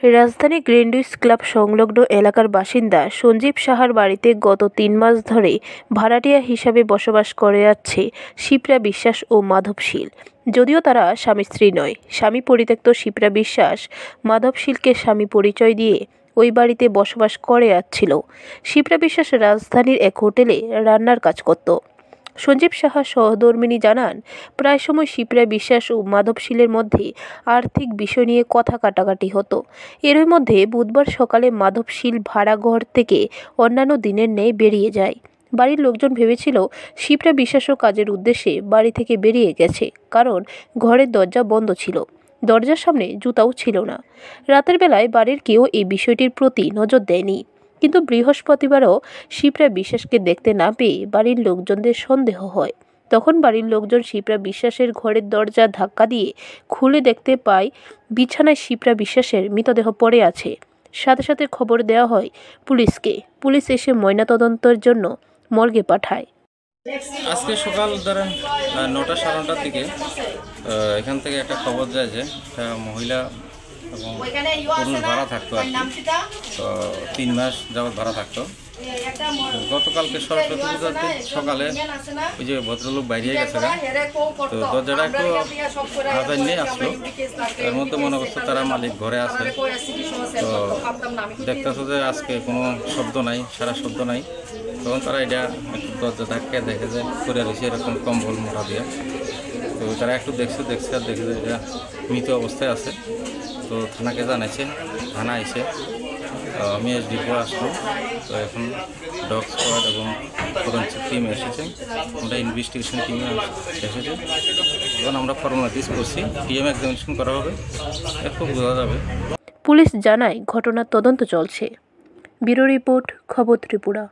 রাজধানী Greenwich club সংলগ্ন এলাকার বাসিন্দা সঞ্জীব সাহার বাড়িতে গত ৩ মাস ধরে ভাড়াটিয়া হিসাবে বসবাস করে যাচ্ছে শিপ্রা বিশ্বাস ও মাধব শীল। যদিও তারা স্বামী স্ত্রী নয়, স্বামী পরিত্যক্ত শিপ্রা বিশ্বাস মাধব শীলকে স্বামী পরিচয় দিয়ে ওই বাড়িতে বসবাস করে যাচ্ছিল। শিপ্রা বিশ্বাস রাজধানীর এক হোটেলে রান্নার কাজ করত। সঞ্জীব সাহা সহধর্মিণী জানান, প্রায় সময় শিপ্রা বিশ্বাস ও মাধব শীলের মধ্যে আর্থিক বিষয় নিয়ে কথা কাটাকাটি হতো। এরই মধ্যে বুধবার সকালে মাধব শীল ভাড়া ঘর থেকে অন্যান্য দিনের ন্যায় বেরিয়ে যায়। বাড়ির লোকজন ভেবেছিল শিপ্রা বিশ্বাসও কাজের উদ্দেশ্যে বাড়ি থেকে বেরিয়ে গেছে, কারণ ঘরের দরজা বন্ধ ছিল, দরজার সামনে জুতাও ছিল না। রাতের বেলায় বাড়ির কেউ এই বিষয়টির প্রতি নজর দেয়নি, কিন্তু বৃহস্পতিবারও শিপ্রা বিশ্বাসকে দেখতে না পেয়ে বাড়ির লোকজনদের সন্দেহ হয়। তখন বাড়ির লোকজন শিপ্রা বিশ্বাসের ঘরের দরজা ধাক্কা দিয়ে খুলে দেখতে পায় বিছানায় শিপ্রা বিশ্বাসের মৃতদেহ পড়ে আছে। সাথে সাথে খবর দেওয়া হয় পুলিশকে। পুলিশ এসে ময়নাতদন্তের জন্য মর্গে পাঠায়। আজকে সকাল ধরেন 9টা সাড়ে 9টার দিকে এখান থেকে একটা খবর যায় যে একটা মহিলা এবং পুরুষ ভাড়া থাকতো আর কি। তো 3 মাস যাবৎ ভাড়া থাকতো। গতকালকে সরস্বতী পূজার দিন সকালে ওই যে ভদ্রলোক বাইরে গেছে, তো দরজাটা একটু হাজার নিয়ে আসলো। তার মধ্যে মনে করছে তারা মালিক ঘরে আছে। তো দেখতেছে যে আজকে কোনো শব্দ নাই, সারা শব্দ নাই। তখন তারা এটা একটু দরজা ধাক্কা দেখে যে করে রয়েছে এরকম কম্বল মোটা দিয়ে। তো তারা একটু দেখছে আর দেখে যে এটা মৃত অবস্থায় আছে। তো থানাকে জানাইছে, থানা এসে আমি ডিপো আসলাম। তো এখন ডগ স্কোয়াড এবং ফরেনসিক টিম এসেছে, আমরা ইনভেস্টিগেশন টিমে এসেছে। এখন আমরা ফর্মালিটিস করছি, পিএম এক্সামিনেশন করা হবে, একটু বোঝা যাবে। পুলিশ জানায় ঘটনার তদন্ত চলছে। ব্যুরো রিপোর্ট, খবর ত্রিপুরা।